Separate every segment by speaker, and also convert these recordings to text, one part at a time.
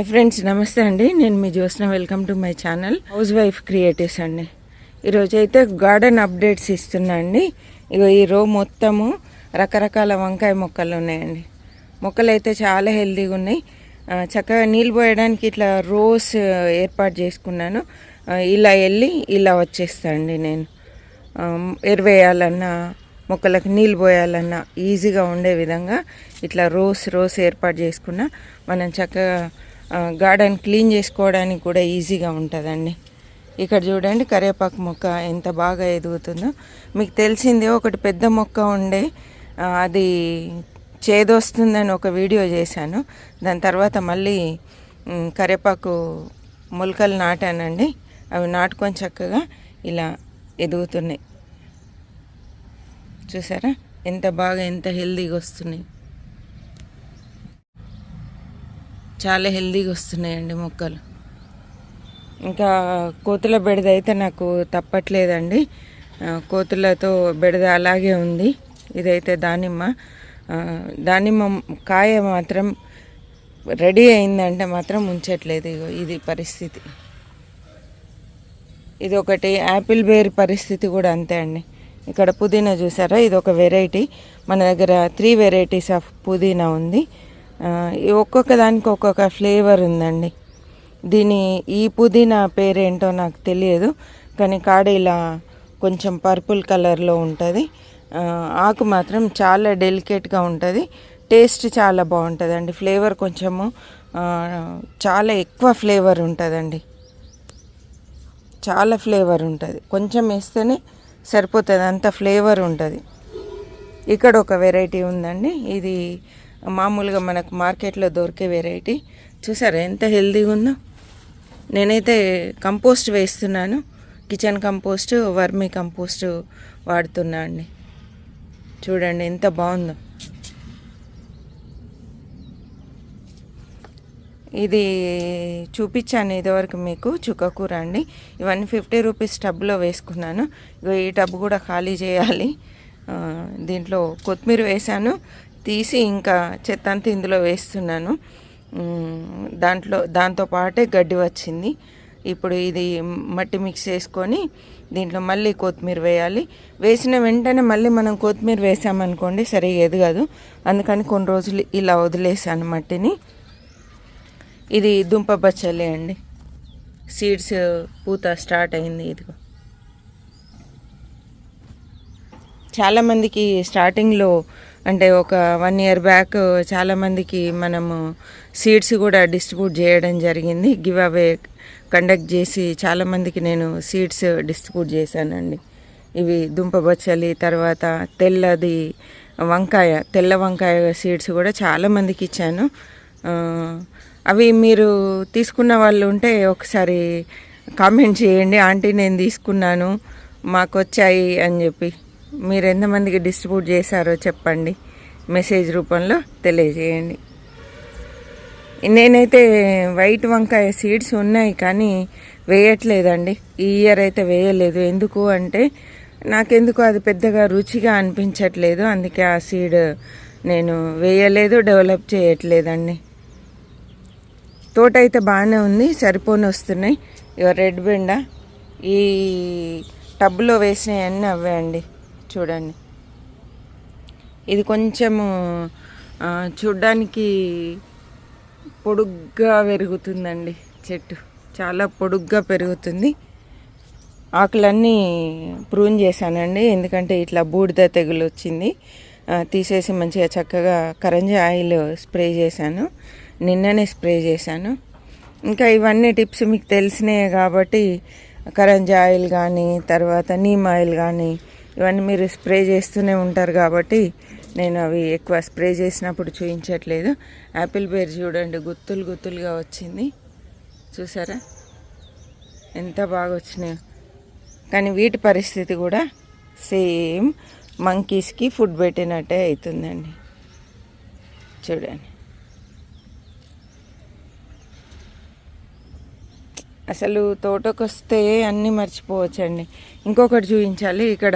Speaker 1: Hi friends, నమస్తే అండి. నేను మీ Jyotsna. Welcome to my channel housewife creatives అండి. ఈరోజు అయితే గార్డెన్ అప్డేట్స్ ఇస్తున్నా అండి. ఇగో ఈ రో మొత్తము రకరకాల వంకాయ మొక్కలు ఉన్నాయండి. మొక్కలు అయితే చాలా హెల్తీగా ఉన్నాయి. చక్కగా నీళ్ళు పోయడానికి ఇట్లా రోస్ ఏర్పాటు చేసుకున్నాను. ఇలా వెళ్ళి ఇలా వచ్చేస్తాండి. నేను ఎరువేయాలన్నా మొక్కలకు నీళ్ళు పోయాలన్నా ఈజీగా ఉండే విధంగా ఇట్లా రోస్ ఏర్పాటు చేసుకున్నా మనం చక్కగా గార్డెన్ క్లీన్ చేసుకోవడానికి కూడా ఈజీగా ఉంటుందండి. ఇక్కడ చూడండి, కరివేపాకు మొక్క ఎంత బాగా ఎదుగుతుందో. మీకు తెలిసిందే, ఒకటి పెద్ద మొక్క ఉండే అది చేదొస్తుందని ఒక వీడియో చేశాను. దాని తర్వాత మళ్ళీ కరివేపాకు మొలకలు నాటానండి. అవి నాటుకొని చక్కగా ఇలా ఎదుగుతున్నాయి. చూసారా ఎంత బాగా, ఎంత హెల్దీగా వస్తున్నాయి. చాలా హెల్దీగా వస్తున్నాయండి మొక్కలు. ఇంకా కోతుల బెడద అయితే నాకు తప్పట్లేదండి. కోతులతో బెడద అలాగే ఉంది. ఇదైతే దానిమ్మ కాయ మాత్రం రెడీ అయిందంటే మాత్రం ఉంచట్లేదు. ఇది పరిస్థితి. ఇది ఒకటి. యాపిల్ బేర్ పరిస్థితి కూడా అంతే అండి. ఇక్కడ పుదీనా చూసారా, ఇది ఒక వెరైటీ. మన దగ్గర 3 వెరైటీస్ ఆఫ్ పుదీనా ఉంది. ఒక్కొక్క దానికి ఒక్కొక్క ఫ్లేవర్ ఉందండి. ఈ పుదీనా పేరేంటో నాకు తెలియదు, కానీ కాడ ఇలా కొంచెం పర్పుల్ కలర్లో ఉంటుంది. ఆకు మాత్రం చాలా డెలికేట్గా ఉంటుంది. టేస్ట్ చాలా బాగుంటుందండి. ఫ్లేవర్ కొంచెము చాలా ఎక్కువ ఫ్లేవర్ ఉంటుందండి. చాలా ఫ్లేవర్ ఉంటుంది. కొంచెం వేస్తేనే సరిపోతుంది, అంత ఫ్లేవర్ ఉంటుంది. ఇక్కడ ఒక వెరైటీ ఉందండి. ఇది మామూలుగా మనకు మార్కెట్లో దొరికే వెరైటీ. చూసారా ఎంత హెల్తీగా ఉందో. నేనైతే కంపోస్ట్ వేస్తున్నాను. కిచెన్ కంపోస్ట్, వర్మీ కంపోస్ట్ వాడుతున్నా అండి. చూడండి ఎంత బాగుందో. ఇది చూపించాను ఇదివరకు మీకు, చుక్కకూర అండి. ఇవన్నీ 50 రూపీస్ టబ్లో వేసుకున్నాను. ఈ టబ్ కూడా ఖాళీ చేయాలి. దీంట్లో కొత్తిమీర వేసాను, తీసి ఇంకా చెత్త అంతా ఇందులో వేస్తున్నాను. దాంతో పాటే గడ్డి వచ్చింది. ఇప్పుడు ఇది మట్టి మిక్స్ చేసుకొని దీంట్లో మళ్ళీ కొత్తిమీర వేయాలి. వేసిన వెంటనే మళ్ళీ మనం కొత్తిమీర వేసామనుకోండి సరిగా ఎదగదు. అందుకని కొన్ని రోజులు ఇలా వదిలేసాను మట్టిని. ఇది దుంప బచ్చలి అండి. సీడ్స్ పూత స్టార్ట్ అయింది. ఇదిగో చాలామందికి స్టార్టింగ్లో అంటే ఒక 1 year బ్యాక్ చాలామందికి మనము సీడ్స్ కూడా డిస్ట్రిబ్యూట్ చేయడం జరిగింది. గివ్ అవే కండక్ట్ చేసి చాలామందికి నేను సీడ్స్ డిస్ట్రిబ్యూట్ చేశానండి. ఇవి దుంప బచ్చలి, తర్వాత తెల్ల వంకాయ సీడ్స్ కూడా చాలామందికి ఇచ్చాను. అవి మీరు తీసుకున్న వాళ్ళు ఉంటే ఒకసారి కామెంట్ చేయండి, ఆంటీ నేను తీసుకున్నాను మాకు వచ్చాయి అని చెప్పి. మీరు ఎంతమందికి డిస్ట్రిబ్యూట్ చేశారో చెప్పండి, మెసేజ్ రూపంలో తెలియజేయండి. నేనైతే వైట్ వంకాయ సీడ్స్ ఉన్నాయి కానీ వేయట్లేదండి. ఈ ఇయర్ అయితే వేయలేదు. ఎందుకు అంటే నాకెందుకు అది పెద్దగా రుచిగా అనిపించట్లేదు. అందుకే ఆ సీడ్ నేను వేయలేదు, డెవలప్ చేయట్లేదండి. తోట అయితే బాగానే ఉంది, సరిపోని వస్తున్నాయి. ఇక రెడ్ బెండ ఈ టబ్లో వేసినవన్నీ అవే అండి. చూడండి, ఇది కొంచెము చూడ్డానికి పొడుగ్గా పెరుగుతుందండి. చెట్టు చాలా పొడుగ్గా పెరుగుతుంది. ఆకులన్నీ ప్రూన్ చేశానండి, ఎందుకంటే ఇట్లా బూడిద తెగులు వచ్చింది. తీసేసి మంచిగా చక్కగా కరంజీ ఆయిల్ స్ప్రే చేశాను. నిన్ననే స్ప్రే చేశాను. ఇంకా ఇవన్నీ టిప్స్ మీకు తెలిసినాయి కాబట్టి కరంజీ ఆయిల్ కానీ, తర్వాత నీమ్ ఆయిల్ కానీ ఇవన్నీ మీరు స్ప్రే చేస్తూనే ఉంటారు కాబట్టి నేను అవి ఎక్కువ స్ప్రే చేసినప్పుడు చూపించట్లేదు. యాపిల్ బేర్ చూడండి, గుత్తులుగా వచ్చింది. చూసారా ఎంత బాగా వచ్చినాయో. కానీ వీటి పరిస్థితి కూడా సేమ్ మంకీస్కి ఫుడ్ పెట్టినట్టే అవుతుందండి. చూడండి, అసలు తోటకు వస్తే అన్నీ మర్చిపోవచ్చండి. ఇంకొకటి చూపించాలి. ఇక్కడ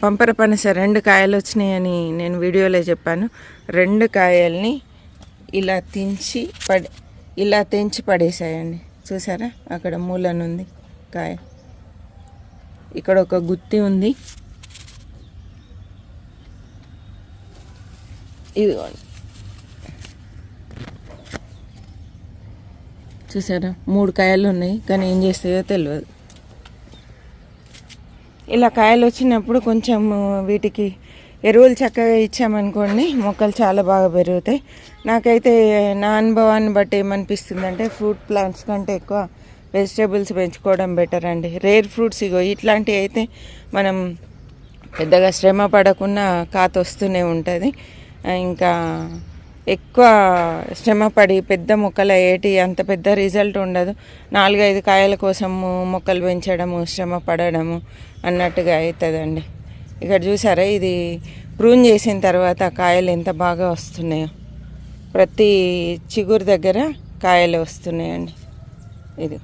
Speaker 1: పంపర పనస 2 కాయలు వచ్చినాయని నేను వీడియోలో చెప్పాను. 2 కాయల్ని ఇలా ఇలా తెంచి పడేసాయండి. చూసారా, అక్కడ మూలనుంది కాయ, ఇక్కడ ఒక గుత్తి ఉంది. ఇదిగోండి, చూసారా 3 కాయలు ఉన్నాయి, కానీ ఏం చేస్తాయో తెలియదు. ఇలా కాయలు వచ్చినప్పుడు కొంచెం వీటికి ఎరువులు చక్కగా ఇచ్చామనుకోండి, మొక్కలు చాలా బాగా పెరుగుతాయి. నాకైతే నా అనుభవాన్ని బట్టి ఏమనిపిస్తుంది అంటే, ఫ్రూట్ ప్లాంట్స్ కంటే ఎక్కువ వెజిటేబుల్స్ పెంచుకోవడం బెటర్ అండి. రేర్ ఫ్రూట్స్ ఇగో ఇట్లాంటివి అయితే మనం పెద్దగా శ్రమ పడకుండా కాత వస్తూనే ఉంటుంది. ఇంకా ఎక్కువ శ్రమపడి పెద్ద మొక్కలు ఏటి అంత పెద్ద రిజల్ట్ ఉండదు. 4-5 కాయల కోసము మొక్కలు పెంచడము, శ్రమ పడడము అన్నట్టుగా అవుతుందండి. ఇక్కడ చూసారా, ఇది ప్రూన్ చేసిన తర్వాత కాయలు ఎంత బాగా వస్తున్నాయో. ప్రతి చిగురు దగ్గర కాయలు వస్తున్నాయండి. ఇది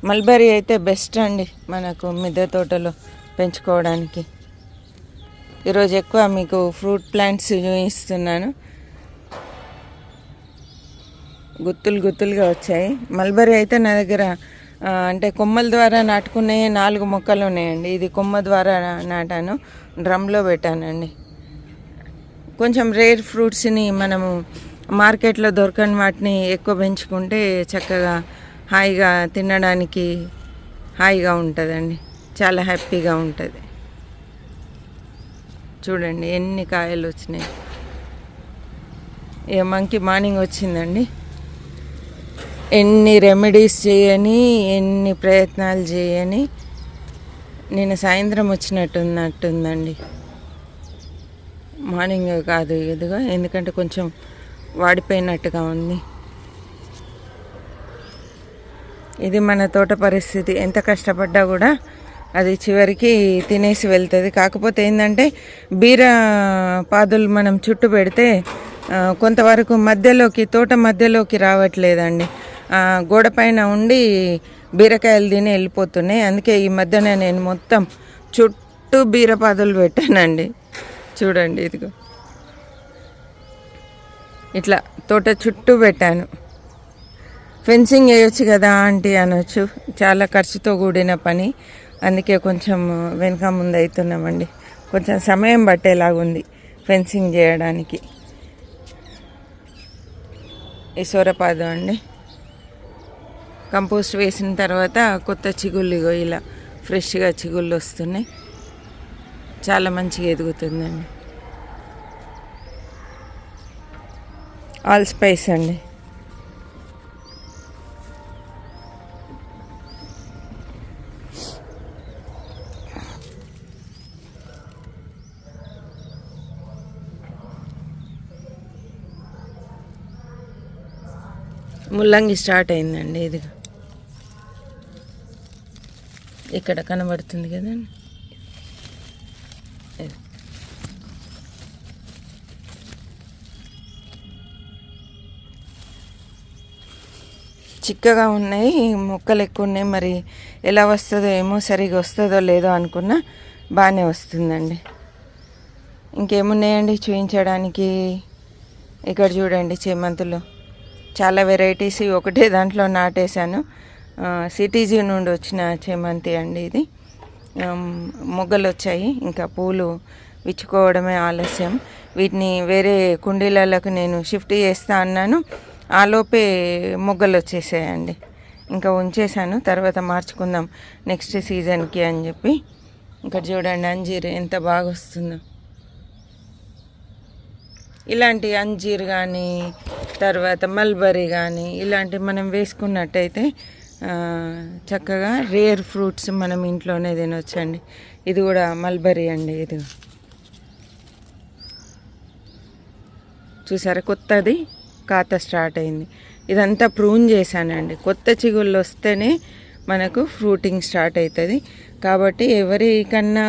Speaker 1: మల్బరీ అయితే బెస్ట్ అండి మనకు మిద్దె తోటలో పెంచుకోవడానికి. ఈరోజు ఎక్కువ మీకు ఫ్రూట్ ప్లాంట్స్ చూపిస్తున్నాను. గుత్తులుగా వచ్చాయి. మల్బరీ అయితే నా దగ్గర అంటే కొమ్మల ద్వారా నాటుకునే 4 మొక్కలు ఉన్నాయండి. ఇది కొమ్మ ద్వారా నాటాను, డ్రమ్లో పెట్టానండి. కొంచెం రేర్ ఫ్రూట్స్ని మనము మార్కెట్లో దొరకని వాటిని ఎక్కువ పెంచుకుంటే చక్కగా హాయిగా తినడానికి హాయిగా ఉంటుందండి, చాలా హ్యాపీగా ఉంటుంది. చూడండి ఎన్ని కాయలు వచ్చినాయి. ఇక మంకీ మార్నింగ్ వచ్చిందండి. ఎన్ని రెమెడీస్ చేయని, ఎన్ని ప్రయత్నాలు చేయని నేను సాయంత్రం వచ్చినట్టుందండి. మార్నింగ్ కాదు ఇదిగా, ఎందుకంటే కొంచెం వాడిపోయినట్టుగా ఉంది. ఇది మన తోట పరిస్థితి. ఎంత కష్టపడ్డా కూడా అది చివరికి తినేసి వెళ్తుంది. కాకపోతే ఏంటంటే బీర పాదులు మనం చుట్టూ పెడితే కొంతవరకు మధ్యలోకి, తోట మధ్యలోకి రావట్లేదండి. గోడ పైన ఉండి బీరకాయలు తిని వెళ్ళిపోతున్నాయి. అందుకే ఈ మధ్యన నేను మొత్తం చుట్టూ బీరపాదులు పెట్టానండి. చూడండి, ఇదిగో ఇట్లా తోట చుట్టూ పెట్టాను. ఫెన్సింగ్ వేయొచ్చు కదా ఆంటీ అనొచ్చు, చాలా ఖర్చుతో కూడిన పని. అందుకే కొంచెం వెనక ముందు అవుతున్నామండి. కొంచెం సమయం పట్టేలాగుంది ఫెన్సింగ్ చేయడానికి. ఈ సొరపాదు అండి, కంపోస్ట్ వేసిన తర్వాత కొత్త చిగుళ్ళు ఇగో ఇలా ఫ్రెష్గా చిగుళ్ళు వస్తున్నాయి. చాలా మంచిగా ఎదుగుతుందండి. ఆల్ స్పైస్ అండి. ముల్లంగి స్టార్ట్ అయిందండి. ఇది ఇక్కడ కనబడుతుంది కదండి. చిక్కగా ఉన్నాయి, మొక్కలు ఎక్కువ ఉన్నాయి. మరి ఎలా వస్తుందో ఏమో, సరిగా వస్తుందో లేదో అనుకున్నా బాగానే వస్తుందండి. ఇంకేమున్నాయండి చూపించడానికి. ఇక్కడ చూడండి చేమంతులు, చాలా వెరైటీస్. ఒకటే దాంట్లో నాటేశాను. సిటీజీ నుండి వచ్చిన చేమంతి అండి ఇది. మొగ్గలు వచ్చాయి, ఇంకా పూలు విచ్చుకోవడమే ఆలస్యం. వీటిని వేరే కుండీలకు నేను షిఫ్ట్ చేస్తా అన్నాను, ఆలోపే మొగ్గలు వచ్చేసాయండి. ఇంకా ఉంచేసాను, తర్వాత మార్చుకుందాం నెక్స్ట్ సీజన్కి అని చెప్పి. ఇంకా చూడండి అంజీర్ ఎంత బాగా వస్తుందో. ఇలాంటి అంజీర్ కానీ, తర్వాత మల్బరీ కానీ ఇలాంటివి మనం వేసుకున్నట్టయితే చక్కగా రేర్ ఫ్రూట్స్ మనం ఇంట్లోనే తినొచ్చండి. ఇది కూడా మల్బరీ అండి. ఇది చూసారా, కొత్తది ఖాతా స్టార్ట్ అయింది. ఇదంతా ప్రూన్ చేశానండి. కొత్త చిగుళ్ళు వస్తేనే మనకు ఫ్రూటింగ్ స్టార్ట్ అవుతుంది. కాబట్టి ఎవరికన్నా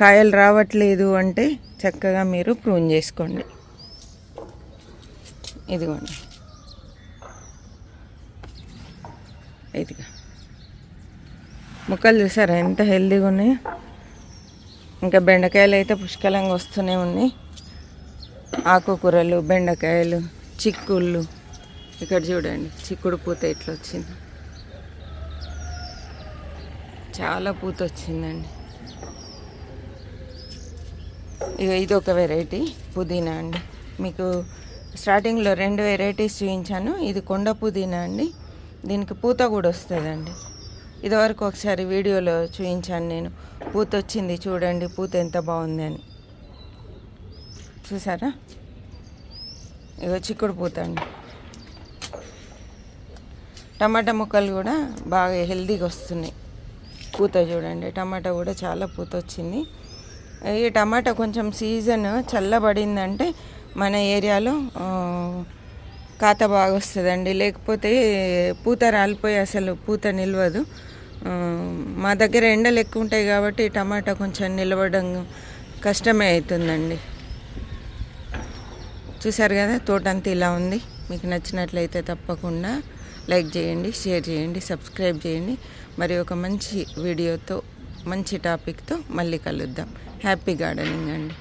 Speaker 1: కాయలు రావట్లేదు అంటే చక్కగా మీరు ప్రూన్ చేసుకోండి. ఇదిగోండి, ఇదిగా ముక్కలు చూసారా ఎంత హెల్దీగా ఉన్నాయో. ఇంకా బెండకాయలు అయితే పుష్కలంగా వస్తూనే ఉన్నాయి. ఆకుకూరలు, బెండకాయలు, చిక్కుళ్ళు. ఇక్కడ చూడండి చిక్కుడు పూత ఇట్లా వచ్చింది, చాలా పూత వచ్చిందండి. ఇక ఇది ఒక వెరైటీ పుదీనా అండి. మీకు స్టార్టింగ్లో 2 వెరైటీస్ చూపించాను. ఇది కొండ పుదీనా అండి, దీనికి పూత కూడా వస్తుందండి. ఇదివరకు ఒకసారి వీడియోలో చూపించాను నేను, పూత వచ్చింది చూడండి, పూత ఎంత బాగుంది అని. చూసారా? ఇగో చిక్కుడు పూత అండి. టమాటా ముక్కలు కూడా బాగా హెల్తీగా వస్తున్నాయి. పూత చూడండి, టమాటా కూడా చాలా పూత వచ్చింది. ఈ టమాటా కొంచెం సీజన్ చల్లబడిందంటే మన ఏరియాలో కాత బాగా వస్తుందండి. లేకపోతే పూత రాలిపోయి అసలు పూత నిలవదు. మా దగ్గర ఎండలు ఎక్కువ ఉంటాయి కాబట్టి టమాటా కొంచెం నిలవడం కష్టమే అవుతుందండి. చూసారు కదా, తోట అంతా ఇలా ఉంది. మీకు నచ్చినట్లయితే తప్పకుండా లైక్ చేయండి, షేర్ చేయండి, సబ్స్క్రైబ్ చేయండి. మరి ఒక మంచి వీడియోతో, మంచి టాపిక్తో మళ్ళీ కలుద్దాం. హ్యాపీ గార్డెనింగ్ అండి.